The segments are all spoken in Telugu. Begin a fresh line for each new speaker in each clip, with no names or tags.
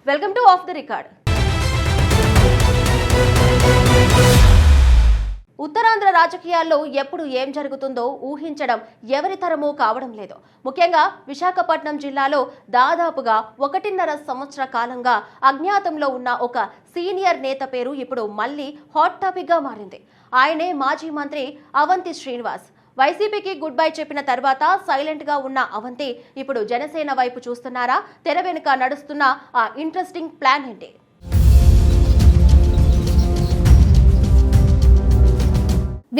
Welcome to of the record. Uttarandhra రాజకీయాల్లో ఎప్పుడు ఏం జరుగుతుందో ఊహించడం ఎవరి తరమూ కావడం లేదు. ముఖ్యంగా విశాఖపట్నం జిల్లాలో దాదాపుగా 1.5 సంవత్సర కాలంగా అజ్ఞాతంలో ఉన్న ఒక సీనియర్ నేత పేరు ఇప్పుడు మళ్ళీ హాట్ టాపిక్ గా మారింది. ఆయనే మాజీ మంత్రి అవంతి శ్రీనివాస్. వైసీపీకి గుడ్ బై చెప్పిన తర్వాత సైలెంట్ గా ఉన్న అవంతి ఇప్పుడు జనసేన వైపు చూస్తున్నారా? తెర వెనుక నడుస్తున్న ఆ ఇంట్రెస్టింగ్ ప్లాన్ ఏంటి?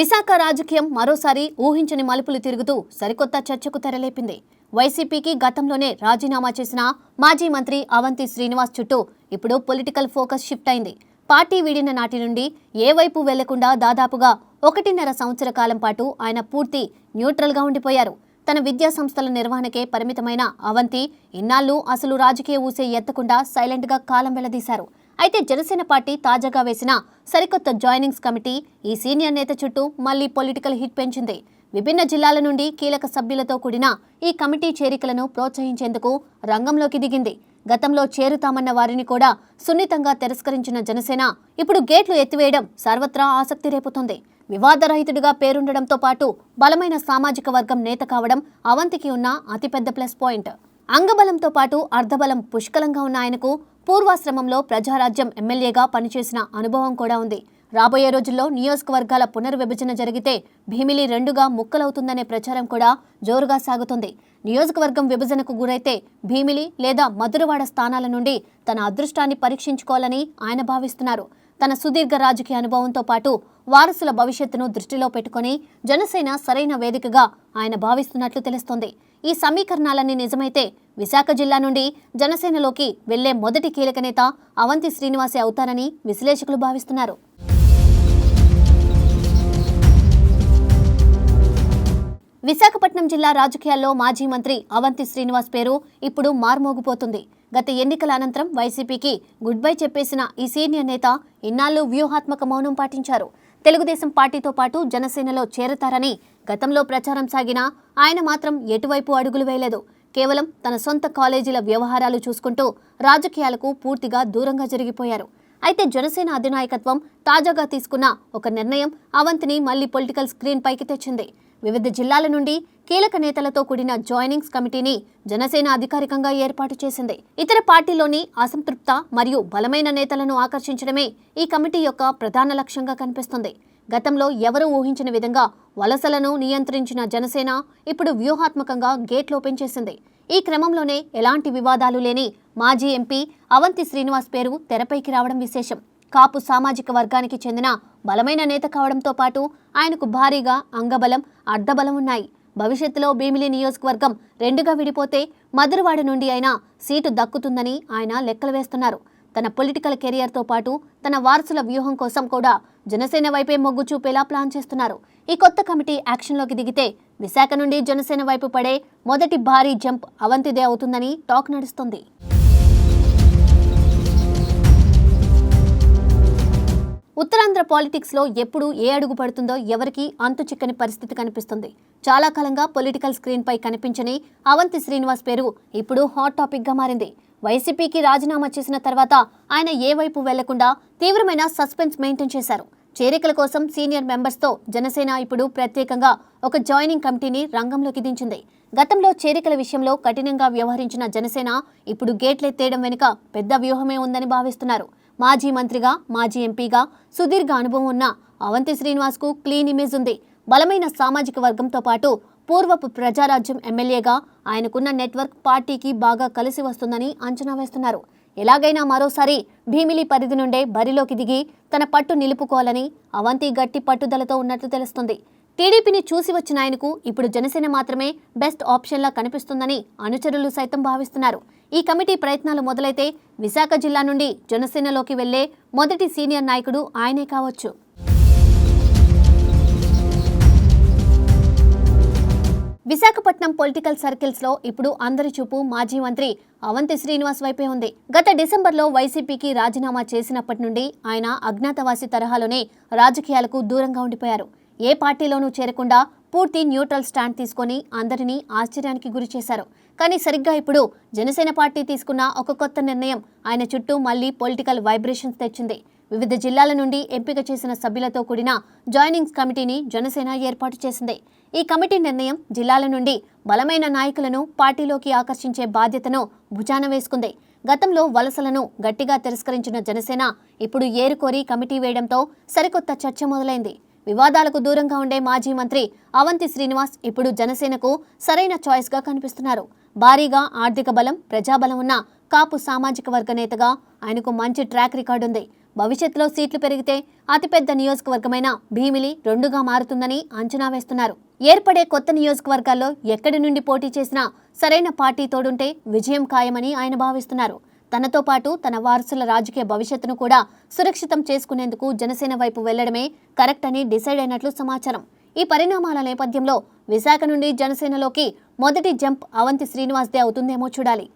విశాఖ రాజకీయం మరోసారి ఊహించని మలుపులు తిరుగుతూ సరికొత్త చర్చకు తెరలేపింది. వైసీపీకి గతంలోనే రాజీనామా చేసిన మాజీ మంత్రి అవంతి శ్రీనివాస్ చుట్టూ ఇప్పుడు పొలిటికల్ ఫోకస్ షిఫ్ట్ అయింది. పార్టీ వీడిన నాటి నుండి ఏ వైపు వెళ్లకుండా దాదాపుగా 1.5 సంవత్సర కాలం పాటు ఆయన పూర్తి న్యూట్రల్గా ఉండిపోయారు. తన విద్యా సంస్థల నిర్వహణకే పరిమితమైన అవంతి ఇన్నాళ్లు అసలు రాజకీయ ఊసే ఎత్తకుండా సైలెంట్గా కాలం వెళ్లదీశారు. అయితే జనసేన పార్టీ తాజాగా వేసిన సరికొత్త జాయినింగ్స్ కమిటీ ఈ సీనియర్ నేత చుట్టూ మళ్లీ పొలిటికల్ హిట్ పెంచింది. విభిన్న జిల్లాల నుండి కీలక సభ్యులతో కూడిన ఈ కమిటీ చేరికలను ప్రోత్సహించేందుకు రంగంలోకి దిగింది. గతంలో చేరుతామన్న వారిని కూడా సున్నితంగా తిరస్కరించిన జనసేన ఇప్పుడు గేట్లు ఎత్తివేయడం సర్వత్రా ఆసక్తి రేపుతోంది. వివాదరహితుడిగా పేరుండడంతో పాటు బలమైన సామాజిక వర్గం నేత కావడం అవంతికి ఉన్న అతిపెద్ద ప్లస్ పాయింట్. అంగబలంతో పాటు అర్ధబలం పుష్కలంగా ఉన్న ఆయనకు పూర్వాశ్రమంలో ప్రజారాజ్యం ఎమ్మెల్యేగా పనిచేసిన అనుభవం కూడా ఉంది. రాబోయే రోజుల్లో నియోజకవర్గాల పునర్విభజన జరిగితే భీమిలి 2గా ముక్కలవుతుందనే ప్రచారం కూడా జోరుగా సాగుతుంది. నియోజకవర్గం విభజనకు గురైతే భీమిలి లేదా మధురవాడ స్థానాల నుండి తన అదృష్టాన్ని పరీక్షించుకోవాలని ఆయన భావిస్తున్నారు. తన సుదీర్ఘ రాజకీయ అనుభవంతో పాటు వారసుల భవిష్యత్తును దృష్టిలో పెట్టుకుని జనసేన సరైన వేదికగా ఆయన భావిస్తున్నట్లు తెలుస్తోంది. ఈ సమీకరణాలన్నీ నిజమైతే విశాఖ జిల్లా నుండి జనసేనలోకి వెళ్లే మొదటి కీలక నేత అవంతి శ్రీనివాసే అవుతారని విశ్లేషకులు భావిస్తున్నారు. విశాఖపట్నం జిల్లా రాజకీయాల్లో మాజీ మంత్రి అవంతి శ్రీనివాస్ పేరు ఇప్పుడు మార్మోగిపోతుంది. గత ఎన్నికల అనంతరం వైసీపీకి గుడ్ బై చెప్పేసిన ఈ సీనియర్ నేత ఇన్నాళ్లు వ్యూహాత్మక మౌనం పాటించారు. తెలుగుదేశం పార్టీతో పాటు జనసేనలో చేరతారని గతంలో ప్రచారం సాగినా ఆయన మాత్రం ఎటువైపు అడుగులు వేయలేదు. కేవలం తన సొంత కాలేజీల వ్యవహారాలు చూసుకుంటూ రాజకీయాలకు పూర్తిగా దూరంగా జరిగిపోయారు. అయితే జనసేన అధినాయకత్వం తాజాగా తీసుకున్న ఒక నిర్ణయం అవంతిని మళ్లీ పొలిటికల్ స్క్రీన్ పైకి తెచ్చింది. వివిధ జిల్లాల నుండి కీలక నేతలతో కూడిన జాయినింగ్స్ కమిటీని జనసేన అధికారికంగా ఏర్పాటు చేసింది. ఇతర పార్టీలోని అసంతృప్త మరియు బలమైన నేతలను ఆకర్షించడమే ఈ కమిటీ యొక్క ప్రధాన లక్ష్యంగా కనిపిస్తుంది. గతంలో ఎవరూ ఊహించిన విధంగా వలసలను నియంత్రించిన జనసేన ఇప్పుడు వ్యూహాత్మకంగా గేట్లు ఓపెన్ చేసింది. ఈ క్రమంలోనే ఎలాంటి వివాదాలు లేని మాజీ ఎంపీ అవంతి శ్రీనివాస్ పేరు తెరపైకి రావడం విశేషం. కాపు సామాజిక వర్గానికి చెందిన బలమైన నేత కావడంతో పాటు ఆయనకు భారీగా అంగబలం, అర్ధబలం ఉన్నాయి. భవిష్యత్తులో భీమిలి నియోజకవర్గం 2గా విడిపోతే మధురవాడ నుండి అయినా సీటు దక్కుతుందని ఆయన లెక్కలు వేస్తున్నారు. తన పొలిటికల్ కెరియర్తో పాటు తన వారసుల వ్యూహం కోసం కూడా జనసేన వైపే మొగ్గు చూపేలా ప్లాన్ చేస్తున్నారు. ఈ కొత్త కమిటీ యాక్షన్లోకి దిగితే విశాఖ నుండి జనసేన వైపు పడే మొదటి భారీ జంప్ అవంతిదే అవుతుందని టాక్ నడుస్తుంది. ఉత్తరాంధ్ర పాలిటిక్స్ లో ఎప్పుడు ఏ అడుగు పడుతుందో ఎవరికీ అంతు చిక్కని పరిస్థితి కనిపిస్తుంది. చాలా కాలంగా పొలిటికల్ స్క్రీన్ పై కనిపించని అవంతి శ్రీనివాస్ పేరు ఇప్పుడు హాట్ టాపిక్ గా మారింది. వైసీపీకి రాజీనామా చేసిన తర్వాత ఆయన ఏ వైపు వెళ్లకుండా తీవ్రమైన సస్పెన్స్ మెయింటైన్ చేశారు. చేరికల కోసం సీనియర్ మెంబర్స్ తో జనసేన ఇప్పుడు ప్రత్యేకంగా ఒక జాయినింగ్ కమిటీని రంగంలోకి దించింది. గతంలో చేరికల విషయంలో కఠినంగా వ్యవహరించిన జనసేన ఇప్పుడు గేట్లెత్తేయడం వెనుక పెద్ద వ్యూహమే ఉందని భావిస్తున్నారు. మాజీ మంత్రిగా, మాజీ ఎంపీగా సుదీర్ఘ అనుభవం ఉన్న అవంతి శ్రీనివాస్కు క్లీన్ ఇమేజ్ ఉంది. బలమైన సామాజిక వర్గంతో పాటు పూర్వపు ప్రజారాజ్యం ఎమ్మెల్యేగా ఆయనకున్న నెట్వర్క్ పార్టీకి బాగా కలిసి వస్తుందని అంచనా వేస్తున్నారు. ఎలాగైనా మరోసారి భీమిలి పరిధి నుండే బరిలోకి దిగి తన పట్టు నిలుపుకోవాలని అవంతి గట్టి పట్టుదలతో ఉన్నట్లు తెలుస్తుంది. టీడీపీని చూసి వచ్చిన ఆయనకు ఇప్పుడు జనసేన మాత్రమే బెస్ట్ ఆప్షన్లా కనిపిస్తుందని అనుచరులు సైతం భావిస్తున్నారు. ఈ కమిటీ ప్రయత్నాలు మొదలైతే విశాఖ జిల్లా నుండి జనసేనలోకి వెళ్లే మొదటి సీనియర్ నాయకుడు ఆయనే కావచ్చు. విశాఖపట్నం పొలిటికల్ సర్కిల్స్ లో ఇప్పుడు అందరి చూపు మాజీ మంత్రి అవంతి శ్రీనివాస్ వైపే ఉంది. గత డిసెంబర్లో వైసీపీకి రాజీనామా చేసినప్పటి నుండి ఆయన అజ్ఞాతవాసి తరహాలోనే రాజకీయాలకు దూరంగా ఉండిపోయారు. ఏ పార్టీలోనూ చేరకుండా పూర్తి న్యూట్రల్ స్టాండ్ తీసుకొని అందరినీ ఆశ్చర్యానికి గురి చేశారు. కానీ సరిగ్గా ఇప్పుడు జనసేన పార్టీ తీసుకున్న ఒక కొత్త నిర్ణయం ఆయన చుట్టూ మళ్లీ పొలిటికల్ వైబ్రేషన్స్ తెచ్చింది. వివిధ జిల్లాల నుండి ఎంపిక చేసిన సభ్యులతో కూడిన జాయినింగ్స్ కమిటీని జనసేన ఏర్పాటు చేసింది. ఈ కమిటీ నిర్ణయం జిల్లాల నుండి బలమైన నాయకులను పార్టీలోకి ఆకర్షించే బాధ్యతను భుజాన వేసుకుంది. గతంలో వలసలను గట్టిగా తిరస్కరించిన జనసేన ఇప్పుడు ఏరుకోరి కమిటీ వేయడంతో సరికొత్త చర్చ మొదలైంది. వివాదాలకు దూరంగా ఉండే మాజీ మంత్రి అవంతి శ్రీనివాస్ ఇప్పుడు జనసేనకు సరైన చాయిస్గా కనిపిస్తున్నారు. భారీగా ఆర్థిక బలం, ప్రజాబలం ఉన్న కాపు సామాజిక వర్గ నేతగా ఆయనకు మంచి ట్రాక్ రికార్డు ఉంది. భవిష్యత్తులో సీట్లు పెరిగితే అతిపెద్ద నియోజకవర్గమైన భీమిలి 2గా మారుతుందని అంచనా వేస్తున్నారు. ఏర్పడే కొత్త నియోజకవర్గాల్లో ఎక్కడి నుండి పోటీ చేసినా సరైన పార్టీ తోడుంటే విజయం ఖాయమని ఆయన భావిస్తున్నారు. తనతో పాటు తన వారసుల రాజకీయ భవిష్యత్తును కూడా సురక్షితం చేసుకునేందుకు జనసేన వైపు వెళ్లడమే కరెక్ట్ అని డిసైడ్ అయినట్లు సమాచారం. ఈ పరిణామాల నేపథ్యంలో విశాఖ నుండి జనసేనలోకి మొదటి జంప్ అవంతి శ్రీనివాస్దే అవుతుందేమో చూడాలి.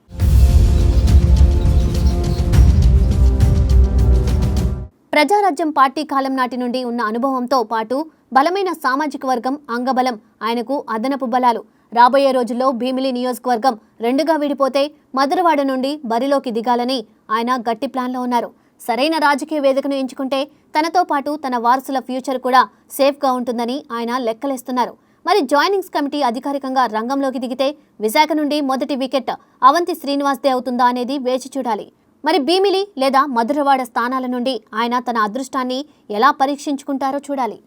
ప్రజారాజ్యం పార్టీ కాలం నాటి నుండి ఉన్న అనుభవంతో పాటు బలమైన సామాజిక వర్గం అంగబలం ఆయనకు అదనపు బలాలు. రాబోయే రోజుల్లో భీమిలి నియోజకవర్గం 2గా విడిపోతే మధురవాడ నుండి బరిలోకి దిగాలని ఆయన గట్టి ప్లాన్లో ఉన్నారు. సరైన రాజకీయ వేదికను ఎంచుకుంటే తనతో పాటు తన వారసుల ఫ్యూచర్ కూడా సేఫ్గా ఉంటుందని ఆయన లెక్కలేస్తున్నారు. మరి జాయినింగ్స్ కమిటీ అధికారికంగా రంగంలోకి దిగితే విశాఖ నుండి మొదటి వికెట్ అవంతి శ్రీనివాస్దే అవుతుందా అనేది వేచి చూడాలి. మరి భీమిలి లేదా మధురవాడ స్థానాల నుండి ఆయన తన అదృష్టాన్ని ఎలా పరీక్షించుకుంటారో చూడాలి.